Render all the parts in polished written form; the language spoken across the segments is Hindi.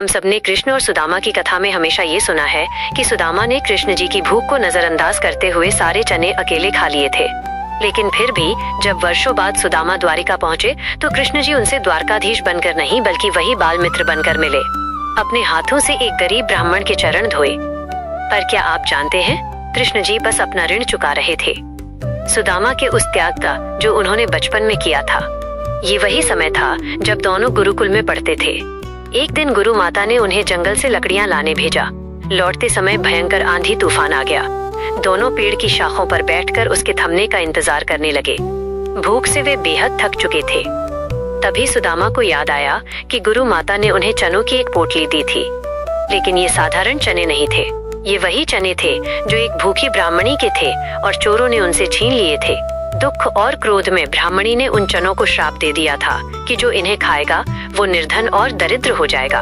हम सबने कृष्ण और सुदामा की कथा में हमेशा ये सुना है कि सुदामा ने कृष्ण जी की भूख को नजरअंदाज करते हुए सारे चने अकेले खा लिए थे। लेकिन फिर भी जब वर्षों बाद सुदामा द्वारिका पहुँचे तो कृष्ण जी उनसे द्वारकाधीश बनकर नहीं बल्कि वही बाल मित्र बनकर मिले। अपने हाथों से एक गरीब ब्राह्मण के चरण धोए। पर क्या आप जानते हैं, कृष्ण जी बस अपना ऋण चुका रहे थे, सुदामा के उस त्याग का जो उन्होंने बचपन में किया था। ये वही समय था जब दोनों गुरुकुल में पढ़ते थे। एक दिन गुरु माता ने उन्हें जंगल से लकड़ियां लाने भेजा। लौटते समय भयंकर आंधी तूफान आ गया। दोनों पेड़ की शाखों पर बैठकर उसके थमने का इंतजार करने लगे। भूख से वे बेहद थक चुके थे। तभी सुदामा को याद आया कि गुरु माता ने उन्हें चनों की एक पोटली दी थी, लेकिन ये साधारण चने नहीं थे। ये वही चने थे जो एक भूखी ब्राह्मणी के थे और चोरों ने उनसे छीन लिए थे। दुख और क्रोध में ब्राह्मणी ने उन चनों को श्राप दे दिया था कि जो इन्हें खाएगा वो निर्धन और दरिद्र हो जाएगा।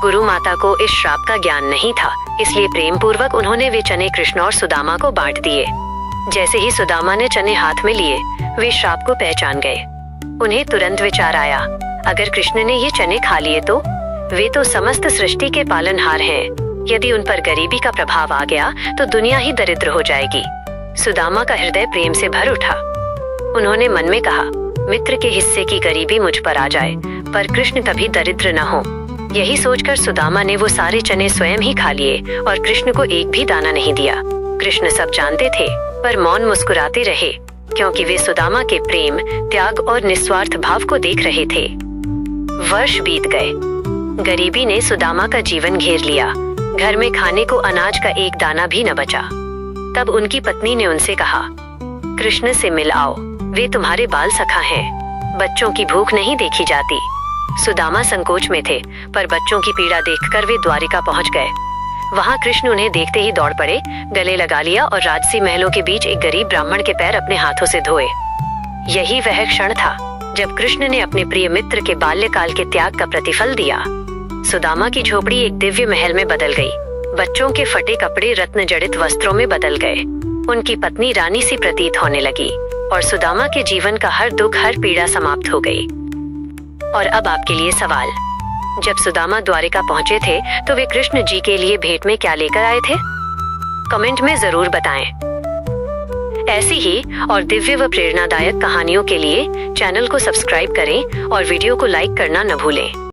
गुरु माता को इस श्राप का ज्ञान नहीं था, इसलिए प्रेम पूर्वक उन्होंने वे चने कृष्ण और सुदामा को बांट दिए। जैसे ही सुदामा ने चने हाथ में लिए, वे श्राप को पहचान गए। उन्हें तुरंत विचार आया, अगर कृष्ण ने ये चने खा लिए तो वे तो समस्त सृष्टि के पालनहार हैं। यदि उन पर गरीबी का प्रभाव आ गया तो दुनिया ही दरिद्र हो जाएगी। सुदामा का हृदय प्रेम से भर उठा। उन्होंने मन में कहा, मित्र के हिस्से की गरीबी मुझ पर आ जाए, पर कृष्ण कभी दरिद्र न हो। यही सोचकर सुदामा ने वो सारे चने स्वयं ही खा लिए और कृष्ण को एक भी दाना नहीं दिया। कृष्ण सब जानते थे, पर मौन मुस्कुराते रहे, क्योंकि वे सुदामा के प्रेम, त्याग और निस्वार्थ भाव को देख रहे थे। वर्ष बीत गए। गरीबी ने सुदामा का जीवन घेर लिया। घर में खाने को अनाज का एक दाना भी न बचा। तब उनकी पत्नी ने उनसे कहा, कृष्ण से मिल आओ, वे तुम्हारे बाल सखा हैं। बच्चों की भूख नहीं देखी जाती। सुदामा संकोच में थे, पर बच्चों की पीड़ा देखकर वे द्वारिका पहुंच गए। वहां कृष्ण उन्हें देखते ही दौड़ पड़े, गले लगा लिया और राजसी महलों के बीच एक गरीब ब्राह्मण के पैर अपने हाथों से धोए। यही वह क्षण था जब कृष्ण ने अपने प्रिय मित्र के बाल्यकाल के त्याग का प्रतिफल दिया। सुदामा की झोपड़ी एक दिव्य महल में बदल गई। बच्चों के फटे कपड़े रत्न जड़ित वस्त्रों में बदल गए। उनकी पत्नी रानी सी प्रतीत होने लगी और सुदामा के जीवन का हर दुख, हर पीड़ा समाप्त हो गई। और अब आपके लिए सवाल, जब सुदामा द्वारिका पहुंचे थे तो वे कृष्ण जी के लिए भेंट में क्या लेकर आए थे? कमेंट में जरूर बताएं। ऐसी ही और दिव्य व प्रेरणादायक कहानियों के लिए चैनल को सब्सक्राइब करें और वीडियो को लाइक करना न भूलें।